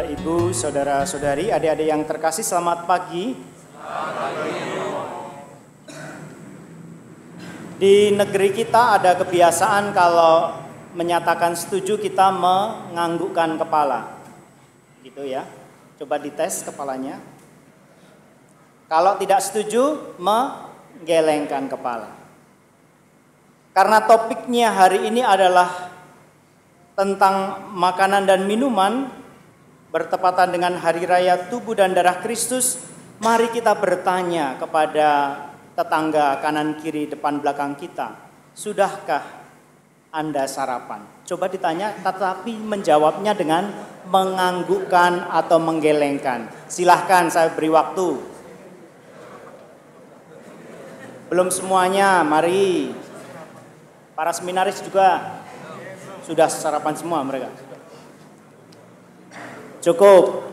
Bapak, Ibu, Saudara-saudari, adik-adik yang terkasih, selamat pagi. Selamat pagi. Di negeri kita ada kebiasaan kalau menyatakan setuju kita menganggukkan kepala. Gitu ya. Coba dites kepalanya. Kalau tidak setuju, menggelengkan kepala. Karena topiknya hari ini adalah tentang makanan dan minuman, bertepatan dengan Hari Raya Tubuh dan Darah Kristus, mari kita bertanya kepada tetangga kanan kiri depan belakang kita, sudahkah Anda sarapan? Coba ditanya, tetapi menjawabnya dengan menganggukkan atau menggelengkan. Silahkan, saya beri waktu. Belum semuanya, mari. Para seminaris juga sudah sarapan semua mereka. Cukup.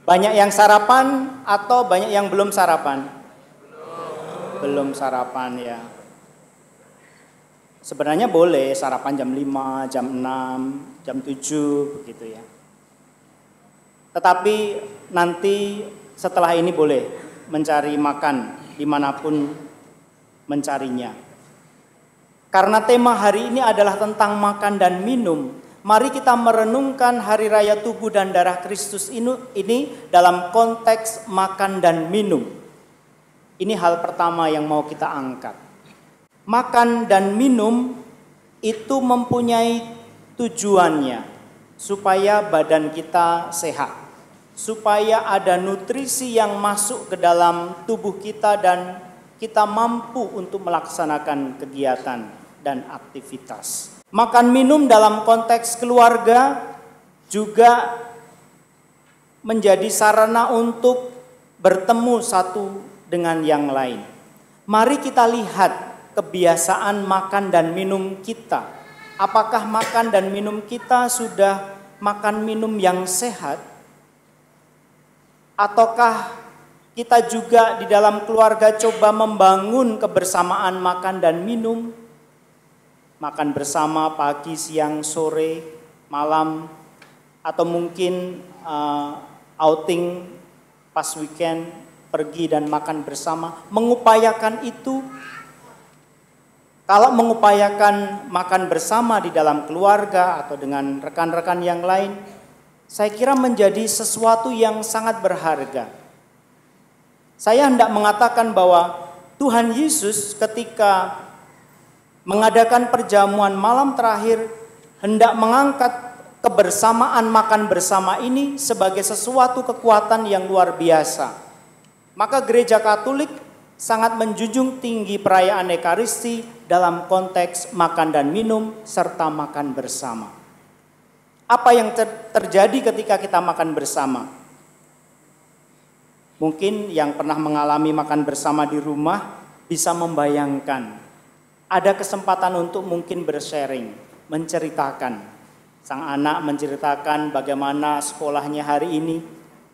Banyak yang sarapan atau banyak yang belum sarapan? Belum sarapan ya. Sebenarnya boleh sarapan jam 5, jam 6, jam 7 begitu ya. Tetapi nanti setelah ini boleh mencari makan dimanapun mencarinya. Karena tema hari ini adalah tentang makan dan minum, mari kita merenungkan Hari Raya Tubuh dan Darah Kristus ini dalam konteks makan dan minum. Ini hal pertama yang mau kita angkat. Makan dan minum itu mempunyai tujuannya supaya badan kita sehat, supaya ada nutrisi yang masuk ke dalam tubuh kita dan kita mampu untuk melaksanakan kegiatan dan aktivitas. Makan minum dalam konteks keluarga juga menjadi sarana untuk bertemu satu dengan yang lain. Mari kita lihat kebiasaan makan dan minum kita. Apakah makan dan minum kita sudah makan minum yang sehat? Ataukah kita juga di dalam keluarga coba membangun kebersamaan makan dan minum. Makan bersama pagi, siang, sore, malam. Atau mungkin outing pas weekend, pergi dan makan bersama. Mengupayakan itu. Kalau mengupayakan makan bersama di dalam keluarga atau dengan rekan-rekan yang lain, saya kira menjadi sesuatu yang sangat berharga. Saya hendak mengatakan bahwa Tuhan Yesus ketika mengadakan perjamuan malam terakhir hendak mengangkat kebersamaan makan bersama ini sebagai sesuatu kekuatan yang luar biasa. Maka Gereja Katolik sangat menjunjung tinggi perayaan Ekaristi dalam konteks makan dan minum serta makan bersama. Apa yang terjadi ketika kita makan bersama? Mungkin yang pernah mengalami makan bersama di rumah bisa membayangkan. Ada kesempatan untuk mungkin bersharing, menceritakan. Sang anak menceritakan bagaimana sekolahnya hari ini.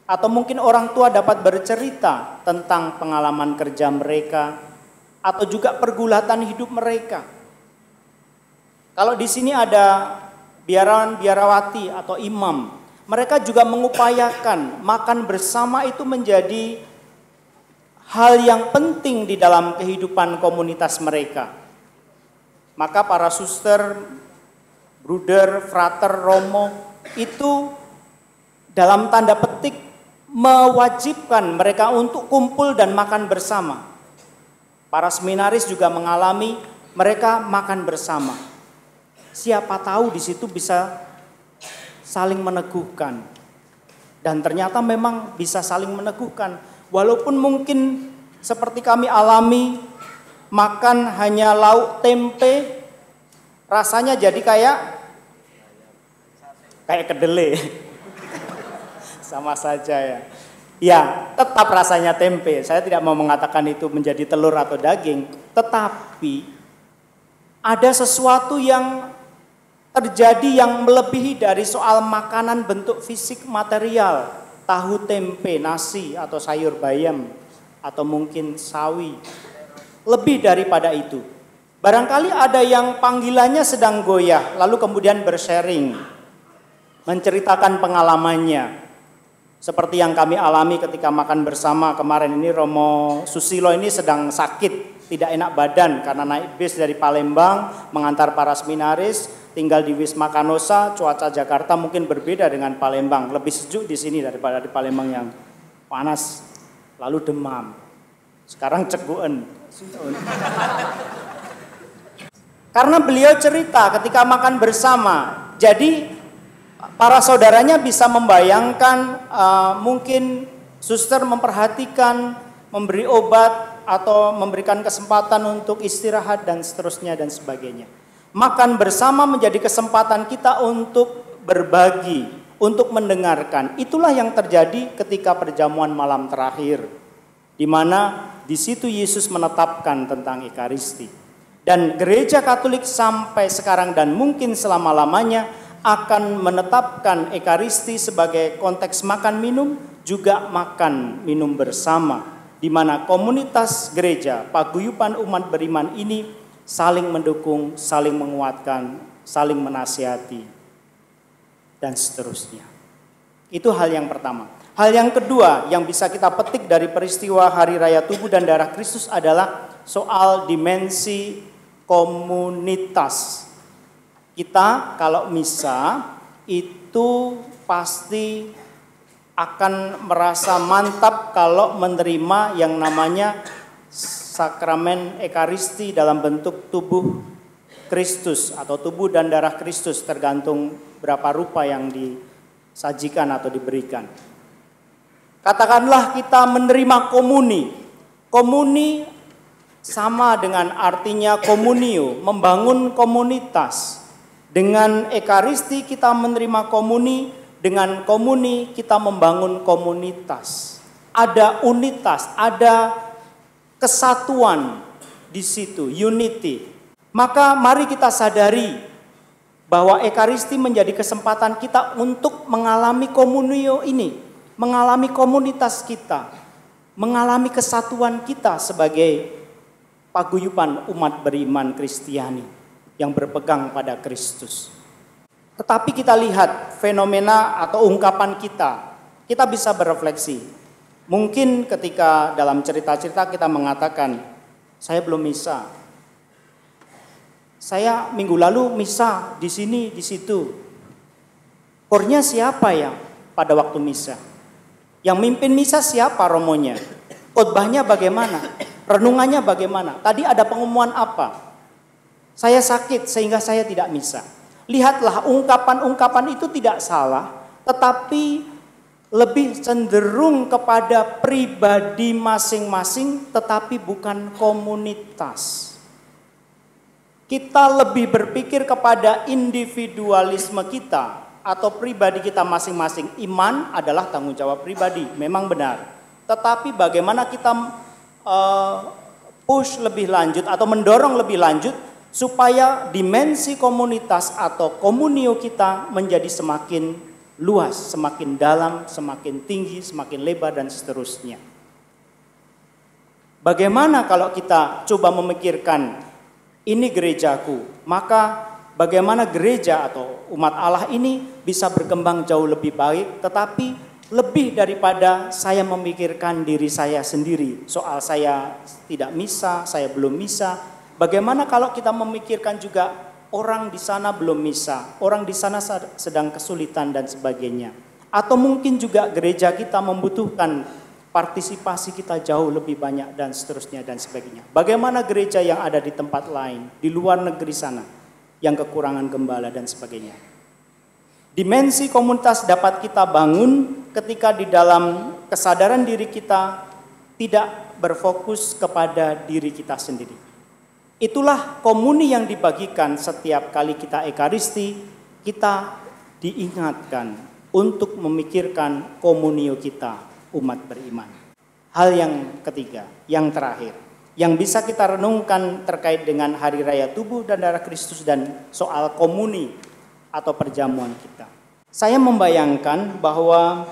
Atau mungkin orang tua dapat bercerita tentang pengalaman kerja mereka. Atau juga pergulatan hidup mereka. Kalau di sini ada biarawan, biarawati atau imam, mereka juga mengupayakan makan bersama itu menjadi hal yang penting di dalam kehidupan komunitas mereka. Maka para suster, bruder, frater, romo itu dalam tanda petik mewajibkan mereka untuk kumpul dan makan bersama. Para seminaris juga mengalami mereka makan bersama. Siapa tahu di situ bisa saling meneguhkan. Dan ternyata memang bisa saling meneguhkan. Walaupun mungkin seperti kami alami, makan hanya lauk tempe, rasanya jadi kayak kedelai. Sama saja ya. Ya, tetap rasanya tempe. Saya tidak mau mengatakan itu menjadi telur atau daging. Tetapi ada sesuatu yang terjadi yang melebihi dari soal makanan bentuk fisik material, tahu, tempe, nasi, atau sayur bayam, atau mungkin sawi. Lebih daripada itu. Barangkali ada yang panggilannya sedang goyah, lalu kemudian bersharing, menceritakan pengalamannya. Seperti yang kami alami ketika makan bersama kemarin ini, Romo Susilo ini sedang sakit, tidak enak badan karena naik bis dari Palembang mengantar para seminaris, tinggal di Wisma Kanosa. Cuaca Jakarta mungkin berbeda dengan Palembang, lebih sejuk di sini daripada di Palembang yang panas, lalu demam. Sekarang ceguan. Karena beliau cerita ketika makan bersama, jadi para saudaranya bisa membayangkan mungkin suster memperhatikan, memberi obat atau memberikan kesempatan untuk istirahat dan seterusnya dan sebagainya. Makan bersama menjadi kesempatan kita untuk berbagi, untuk mendengarkan. Itulah yang terjadi ketika perjamuan malam terakhir, di mana di situ Yesus menetapkan tentang Ekaristi. Dan gereja Katolik sampai sekarang dan mungkin selama-lamanya akan menetapkan Ekaristi sebagai konteks makan minum, juga makan minum bersama, di mana komunitas gereja, paguyuban umat beriman ini saling mendukung, saling menguatkan, saling menasihati, dan seterusnya. Itu hal yang pertama. Hal yang kedua yang bisa kita petik dari peristiwa Hari Raya Tubuh dan Darah Kristus adalah soal dimensi komunitas. Kita kalau misa itu pasti akan merasa mantap kalau menerima yang namanya sakramen Ekaristi dalam bentuk tubuh Kristus atau tubuh dan darah Kristus, tergantung berapa rupa yang disajikan atau diberikan. Katakanlah kita menerima komuni. Komuni sama dengan artinya komunio, membangun komunitas. Dengan Ekaristi kita menerima komuni, dengan komuni kita membangun komunitas. Ada unitas, ada kesatuan di situ, unity. Maka mari kita sadari bahwa Ekaristi menjadi kesempatan kita untuk mengalami komunio ini, mengalami komunitas kita, mengalami kesatuan kita sebagai paguyuban umat beriman Kristiani yang berpegang pada Kristus. Tetapi kita lihat fenomena atau ungkapan kita bisa berefleksi. Mungkin ketika dalam cerita-cerita kita mengatakan, saya belum misa. Saya minggu lalu misa di sini, di situ. Kornya siapa ya pada waktu misa? Yang mimpin misa siapa romonya? Khotbahnya bagaimana? Renungannya bagaimana? Tadi ada pengumuman apa? Saya sakit sehingga saya tidak misa. Lihatlah, ungkapan-ungkapan itu tidak salah, tetapi lebih cenderung kepada pribadi masing-masing, tetapi bukan komunitas. Kita lebih berpikir kepada individualisme kita atau pribadi kita masing-masing. Iman adalah tanggung jawab pribadi, memang benar. Tetapi bagaimana kita push lebih lanjut atau mendorong lebih lanjut supaya dimensi komunitas atau komunio kita menjadi semakin luas, semakin dalam, semakin tinggi, semakin lebar dan seterusnya. Bagaimana kalau kita coba memikirkan ini gerejaku, maka bagaimana gereja atau umat Allah ini bisa berkembang jauh lebih baik, tetapi lebih daripada saya memikirkan diri saya sendiri, soal saya tidak misa, saya belum misa. Bagaimana kalau kita memikirkan juga orang di sana belum misa, orang di sana sedang kesulitan dan sebagainya. Atau mungkin juga gereja kita membutuhkan partisipasi kita jauh lebih banyak dan seterusnya dan sebagainya. Bagaimana gereja yang ada di tempat lain, di luar negeri sana, yang kekurangan gembala dan sebagainya. Dimensi komunitas dapat kita bangun ketika di dalam kesadaran diri kita tidak berfokus kepada diri kita sendiri. Itulah komuni yang dibagikan setiap kali kita Ekaristi, kita diingatkan untuk memikirkan komunio kita, umat beriman. Hal yang ketiga, yang terakhir, yang bisa kita renungkan terkait dengan Hari Raya Tubuh dan Darah Kristus dan soal komuni atau perjamuan kita. Saya membayangkan bahwa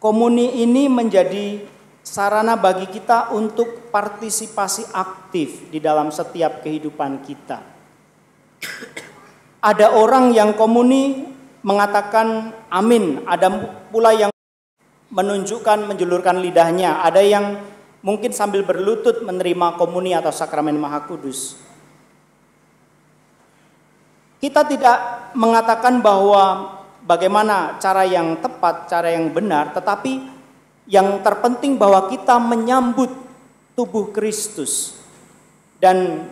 komuni ini menjadi sarana bagi kita untuk partisipasi aktif di dalam setiap kehidupan kita. Ada orang yang komuni mengatakan amin, ada pula yang menunjukkan, menjulurkan lidahnya. Ada yang mungkin sambil berlutut menerima komuni atau sakramen Maha Kudus. Kita tidak mengatakan bahwa bagaimana cara yang tepat, cara yang benar, tetapi yang terpenting bahwa kita menyambut tubuh Kristus. Dan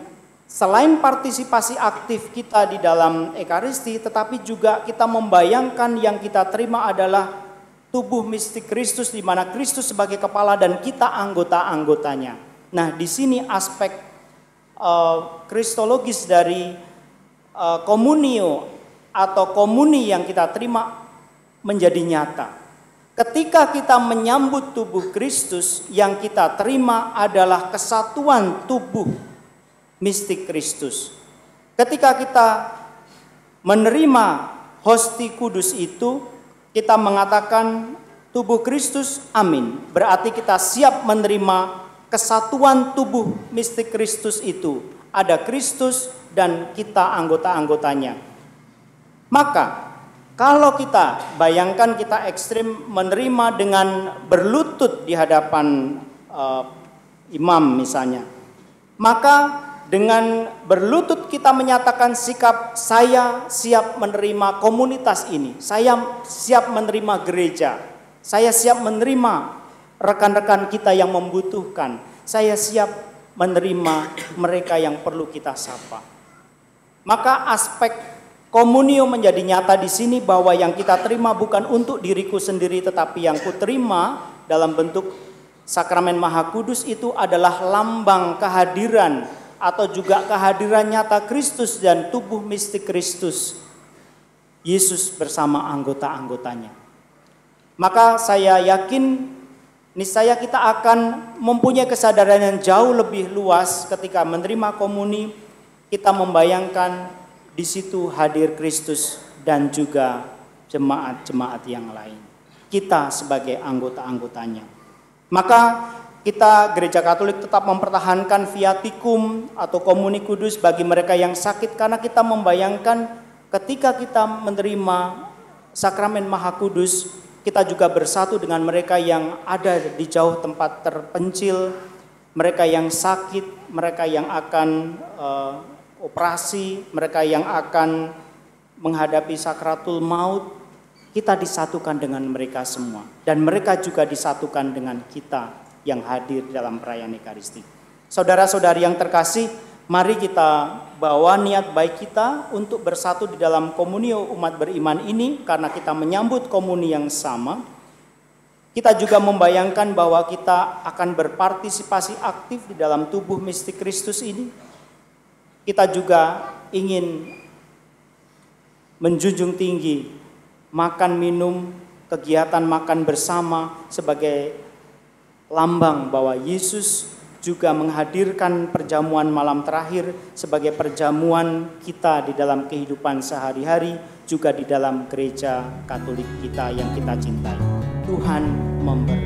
selain partisipasi aktif kita di dalam Ekaristi, tetapi juga kita membayangkan yang kita terima adalah tubuh mistik Kristus, di mana Kristus sebagai kepala dan kita anggota-anggotanya. Nah, di sini aspek kristologis dari komunio atau komuni yang kita terima menjadi nyata. Ketika kita menyambut tubuh Kristus, yang kita terima adalah kesatuan tubuh mistik Kristus. Ketika kita menerima hosti kudus itu, kita mengatakan tubuh Kristus, amin. Berarti kita siap menerima kesatuan tubuh mistik Kristus itu. Ada Kristus dan kita anggota-anggotanya. Maka kalau kita bayangkan kita ekstrim menerima dengan berlutut di hadapan imam misalnya. Maka dengan berlutut kita menyatakan sikap saya siap menerima komunitas ini. Saya siap menerima gereja. Saya siap menerima rekan-rekan kita yang membutuhkan. Saya siap menerima mereka yang perlu kita sapa. Maka aspek komunio menjadi nyata di sini bahwa yang kita terima bukan untuk diriku sendiri, tetapi yang kuterima dalam bentuk sakramen Maha Kudus itu adalah lambang kehadiran atau juga kehadiran nyata Kristus dan tubuh mistik Kristus, Yesus bersama anggota-anggotanya. Maka saya yakin niscaya kita akan mempunyai kesadaran yang jauh lebih luas ketika menerima komuni. Kita membayangkan di situ hadir Kristus dan juga jemaat-jemaat yang lain. Kita sebagai anggota-anggotanya. Maka kita Gereja Katolik tetap mempertahankan viatikum atau komuni kudus bagi mereka yang sakit, karena kita membayangkan ketika kita menerima sakramen Maha Kudus, kita juga bersatu dengan mereka yang ada di jauh tempat terpencil, mereka yang sakit, mereka yang akan operasi, mereka yang akan menghadapi sakratul maut. Kita disatukan dengan mereka semua, dan mereka juga disatukan dengan kita yang hadir dalam perayaan Ekaristi. Saudara-saudari yang terkasih, mari kita bawa niat baik kita untuk bersatu di dalam komunio umat beriman ini, karena kita menyambut komuni yang sama. Kita juga membayangkan bahwa kita akan berpartisipasi aktif di dalam tubuh mistik Kristus ini. Kita juga ingin menjunjung tinggi makan minum, kegiatan makan bersama sebagai lambang bahwa Yesus juga menghadirkan perjamuan malam terakhir sebagai perjamuan kita di dalam kehidupan sehari-hari, juga di dalam Gereja Katolik kita yang kita cintai. Tuhan memberkati.